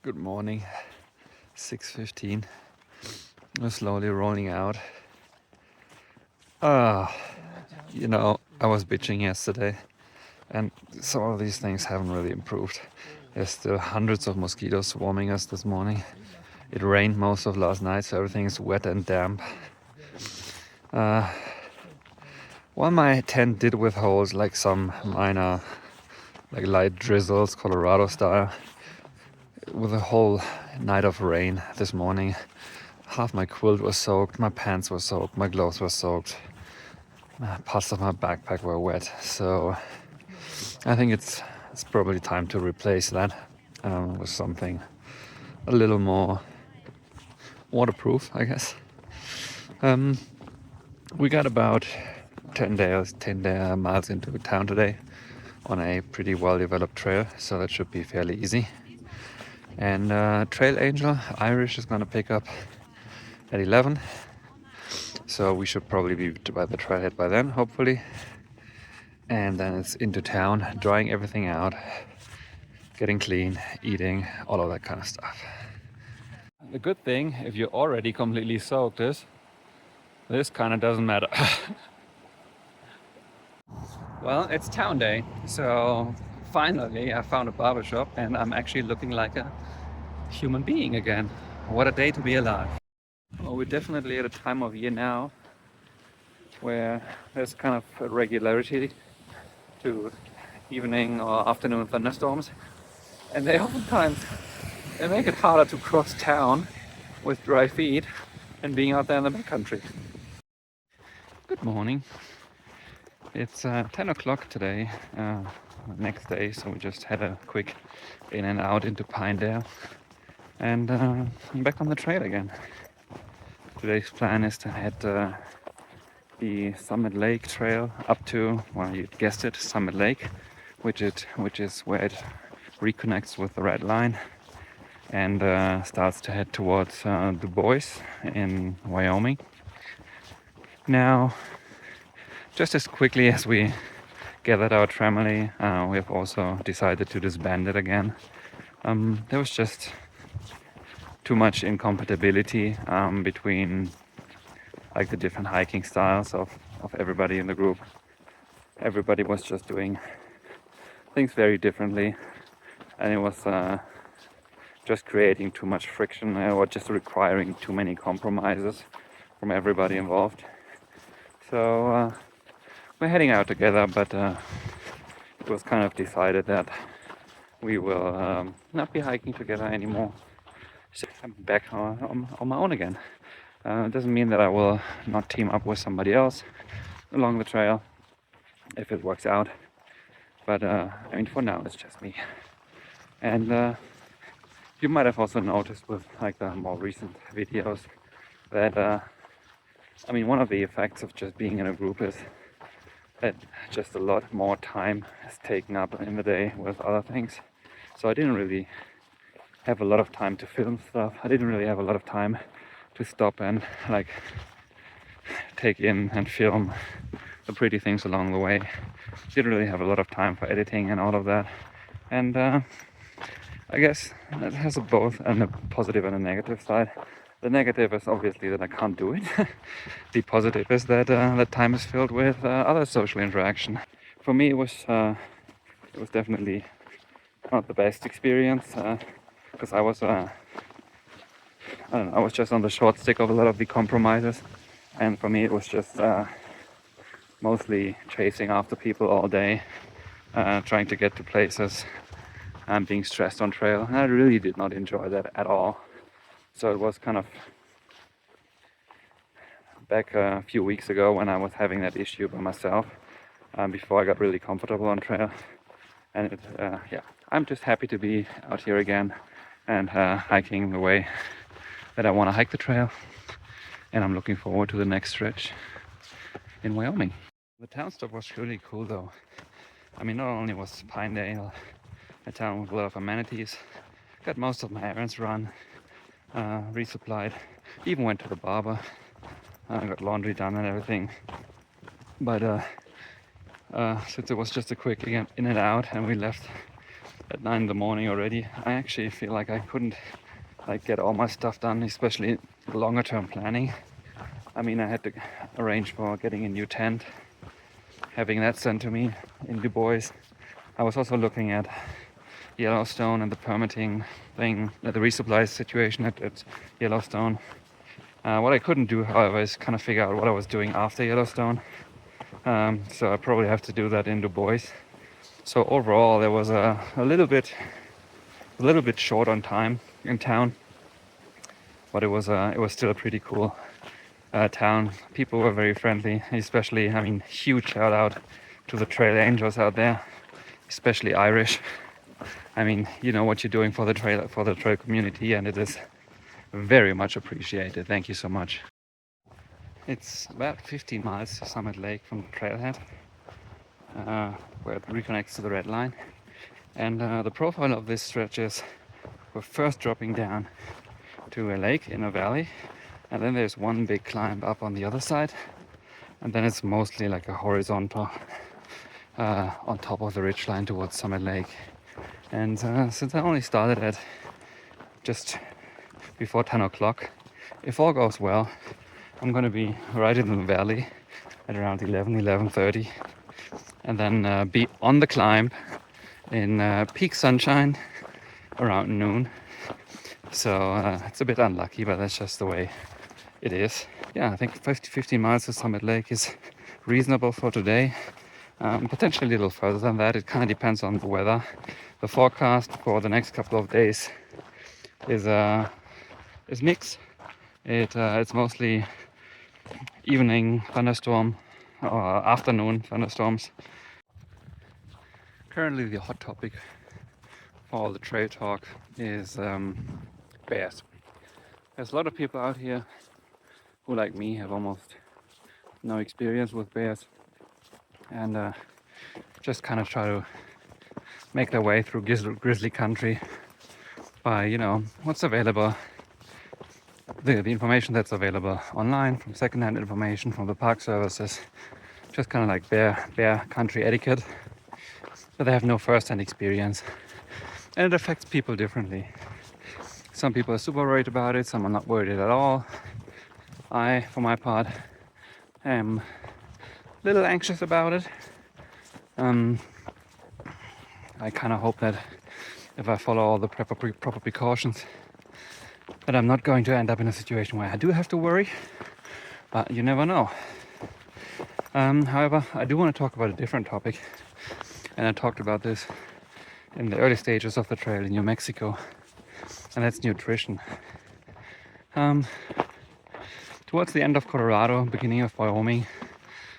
Good morning, 6:15. We're slowly rolling out. Ah, I was bitching yesterday, and some of these things haven't really improved. There's still hundreds of mosquitoes swarming us this morning. It rained most of last night, so everything is wet and damp. While my tent did withhold like some minor, like light drizzles, Colorado style, with a whole night of rain this morning. Half my quilt was soaked, my pants were soaked, my clothes were soaked, parts of my backpack were wet. So I think it's probably time to replace that with something a little more waterproof, I guess. We got about 10 miles into town today on a pretty well-developed trail, so that should be fairly easy. And Trail Angel Irish is going to pick up at 11, so we should probably be by the trailhead by then, hopefully. And then it's into town, drying everything out, getting clean, eating, all of that kind of stuff. The good thing, if you're already completely soaked, is this kind of doesn't matter. Well, it's town day, so finally I found a barbershop and I'm actually looking like a human being again. What a day to be alive. Well, we're definitely at a time of year now where there's kind of a regularity to evening or afternoon thunderstorms, and they make it harder to cross town with dry feet and being out there in the backcountry. Good morning. It's 10 o'clock today, next day, so we just had a quick in and out into Pinedale, and I'm back on the trail again. Today's plan is to head the Summit Lake Trail up to, well, you guessed it, Summit Lake, which is where it reconnects with the red line and starts to head towards Du Bois in Wyoming. Now, just as quickly as we gathered our tramily, we have also decided to disband it again. There was just too much incompatibility between like the different hiking styles of everybody in the group. Everybody was just doing things very differently, and it was just creating too much friction or just requiring too many compromises from everybody involved. So we're heading out together, but it was kind of decided that we will not be hiking together anymore. So I'm back on my own again. It doesn't mean that I will not team up with somebody else along the trail if it works out, but for now it's just me. And you might have also noticed with like the more recent videos that one of the effects of just being in a group is that just a lot more time is taken up in the day with other things. So I didn't really have a lot of time to film stuff. I didn't really have a lot of time to stop and like take in and film the pretty things along the way. Didn't really have a lot of time for editing and all of that. And I guess that has both a positive and a negative side. The negative is obviously that I can't do it. The positive is that that time is filled with other social interaction. For me, it was definitely not the best experience because I was I was just on the short stick of a lot of the compromises, and for me it was just mostly chasing after people all day, trying to get to places and being stressed on trail, and I really did not enjoy that at all. So it was kind of back a few weeks ago when I was having that issue by myself, before I got really comfortable on trail. And I'm just happy to be out here again and hiking the way that I want to hike the trail, and I'm looking forward to the next stretch in Wyoming. The town stop was really cool though. Not only was Pinedale a town with a lot of amenities, got most of my errands run, resupplied, even went to the barber, got laundry done and everything. But since it was just a quick in and out, and we left at 9 in the morning already. I actually feel like I couldn't like get all my stuff done, especially longer term planning. I mean, I had to arrange for getting a new tent, having that sent to me in Du Bois. I was also looking at Yellowstone and the permitting thing, the resupply situation at Yellowstone. What I couldn't do, however, is kind of figure out what I was doing after Yellowstone. So I probably have to do that in Du Bois. So overall, there was a little bit short on time in town, but it was still a pretty cool town. People were very friendly, especially, I mean, huge shout out to the trail angels out there, especially Irish. I mean, you know what you're doing for the trail community, and it is very much appreciated. Thank you so much. It's about 15 miles to Summit Lake from the trailhead, where it reconnects to the red line. And the profile of this stretch is we're first dropping down to a lake in a valley, and then there's one big climb up on the other side, and then it's mostly like a horizontal on top of the ridgeline towards Summit Lake. And since I only started at just before 10 o'clock, if all goes well, I'm going to be right in the valley at around 11:30, and then be on the climb in peak sunshine around noon. So it's a bit unlucky, but that's just the way it is. Yeah, I think 15 miles to Summit Lake is reasonable for today. Potentially a little further than that. It kind of depends on the weather. The forecast for the next couple of days is mixed. It's mostly evening thunderstorm or afternoon thunderstorms. Currently, the hot topic for all the trail talk is bears. There's a lot of people out here who, like me, have almost no experience with bears, and just kind of try to make their way through grizzly country by, you know, what's available, the information that's available online, from secondhand information from the park services, just kind of like bear country etiquette. But they have no first-hand experience, and it affects people differently. Some people are super worried about it, some are not worried at all. I, for my part, am a little anxious about it. I kind of hope that if I follow all the proper precautions, that I'm not going to end up in a situation where I do have to worry, but you never know. However, I do want to talk about a different topic, and I talked about this in the early stages of the trail in New Mexico, and that's nutrition. Towards the end of Colorado, beginning of Wyoming,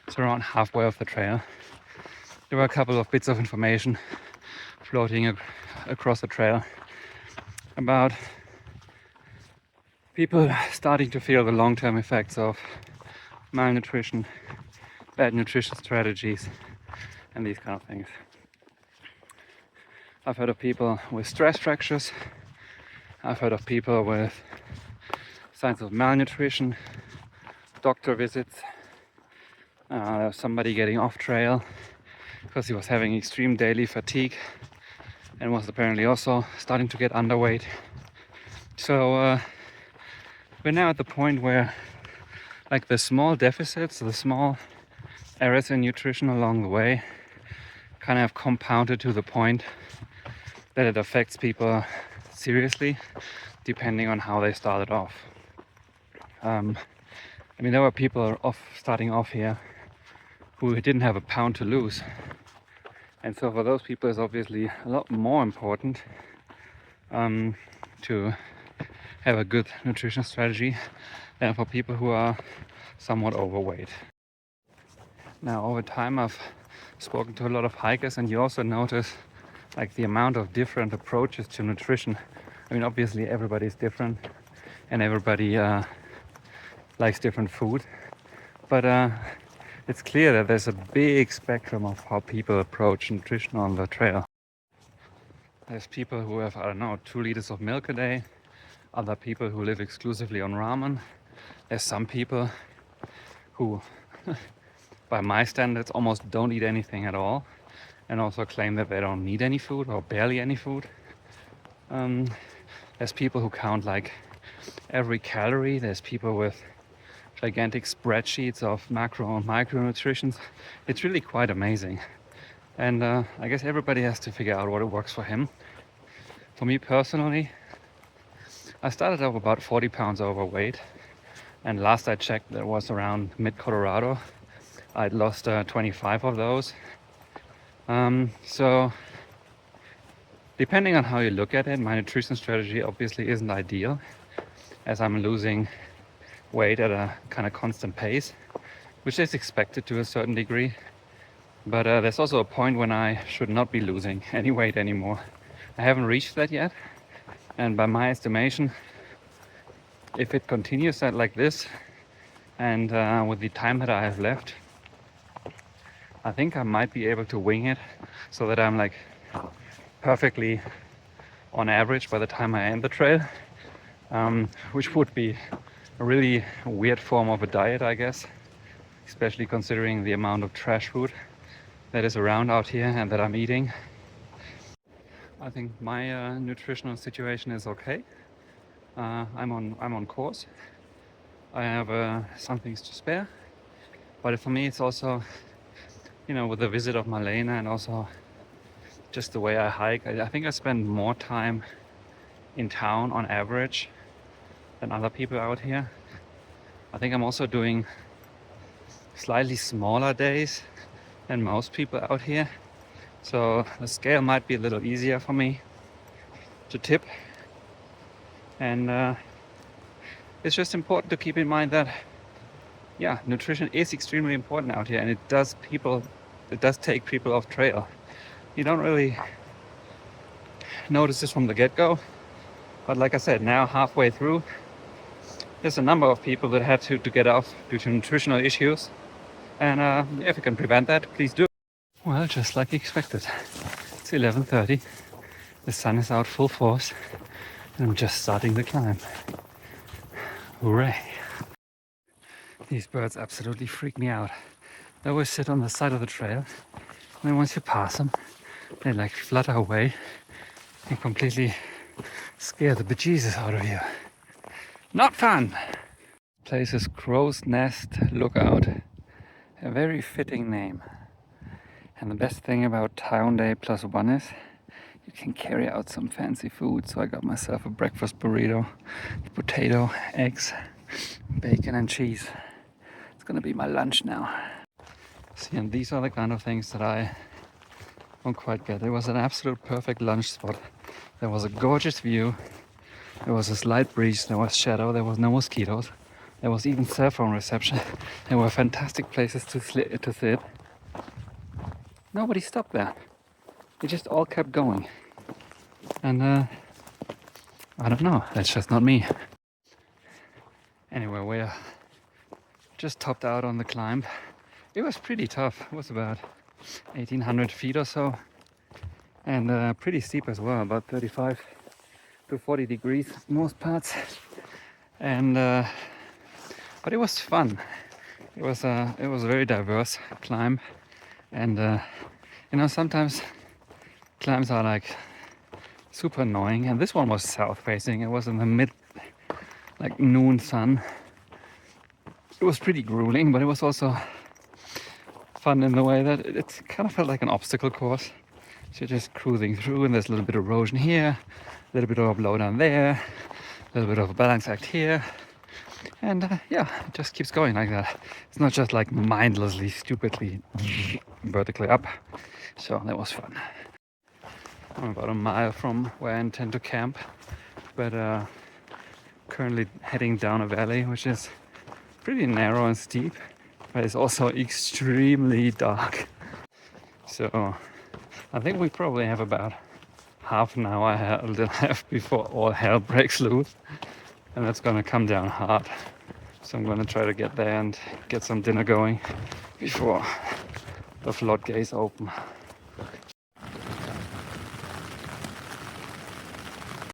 so around halfway of the trail, there were a couple of bits of information floating across the trail about people starting to feel the long-term effects of malnutrition, bad nutrition strategies, and these kind of things. I've heard of people with stress fractures. I've heard of people with signs of malnutrition, doctor visits, somebody getting off trail because he was having extreme daily fatigue and was apparently also starting to get underweight. So we're now at the point where, like, the small deficits, the small errors in nutrition along the way kind of have compounded to the point that it affects people seriously depending on how they started off. I mean, there were people starting off here who didn't have a pound to lose, and so for those people it's obviously a lot more important to have a good nutrition strategy than for people who are somewhat overweight. Now, over time I've spoken to a lot of hikers, and you also notice like the amount of different approaches to nutrition. I mean, obviously everybody's different and everybody likes different food, but it's clear that there's a big spectrum of how people approach nutrition on the trail. There's people who have, I don't know, 2 liters of milk a day, other people who live exclusively on ramen. There's some people who by my standards almost don't eat anything at all, and also claim that they don't need any food or barely any food. There's people who count like every calorie. There's people with gigantic spreadsheets of macro and micronutrition. It's really quite amazing. And I guess everybody has to figure out what works for him. For me personally, I started off about 40 pounds overweight. And last I checked, that was around mid-Colorado. I'd lost 25 of those. So depending on how you look at it, my nutrition strategy obviously isn't ideal, as I'm losing weight at a kind of constant pace, which is expected to a certain degree. But there's also a point when I should not be losing any weight anymore. I haven't reached that yet. And by my estimation, if it continues like this, and with the time that I have left, I think I might be able to wing it so that I'm like perfectly on average by the time I end the trail, which would be a really weird form of a diet, I guess, especially considering the amount of trash food that is around out here and that I'm eating. I think my nutritional situation is okay. I'm on course. I have some things to spare, but for me it's also, with the visit of Marlena and also just the way I hike, I think I spend more time in town on average than other people out here. I think I'm also doing slightly smaller days than most people out here, so the scale might be a little easier for me to tip. And it's just important to keep in mind that nutrition is extremely important out here, and it does take people off trail. You don't really notice this from the get-go, but like I said, now halfway through, there's a number of people that had to get off due to nutritional issues, and if you can prevent that, please do. Well, just like expected, it's 11:30, the sun is out full force, and I'm just starting the climb. Hooray! These birds absolutely freak me out. They always sit on the side of the trail, and then once you pass them, they like flutter away and completely scare the bejesus out of you. Not fun! Place is Crow's Nest Lookout. A very fitting name. And the best thing about Town Day +1 is you can carry out some fancy food. So I got myself a breakfast burrito, potato, eggs, bacon and cheese. It's gonna be my lunch now. See, and these are the kind of things that I don't quite get. It was an absolute perfect lunch spot. There was a gorgeous view. There was a slight breeze. There was shadow. There was no mosquitoes. There was even cell phone reception. There were fantastic places to sit. Nobody stopped there. It just all kept going. And I don't know. That's just not me. Anyway, we're just topped out on the climb. It was pretty tough. It was about 1,800 feet or so, and pretty steep as well, about 35 to 40 degrees most parts. And but it was fun. It was a very diverse climb, and sometimes climbs are like super annoying, and this one was south facing. It was in the mid, like noon sun. It was pretty grueling, but it was also fun in the way that it kind of felt like an obstacle course. So you're just cruising through, and there's a little bit of erosion here, a little bit of a blow down there, a little bit of a balance act here, and it just keeps going like that. It's not just like mindlessly, stupidly vertically up. So that was fun. I'm about a mile from where I intend to camp, but currently heading down a valley which is pretty narrow and steep, but it's also extremely dark. So I think we probably have about half an hour left before all hell breaks loose, and that's gonna come down hard. So I'm gonna try to get there and get some dinner going before the floodgates open.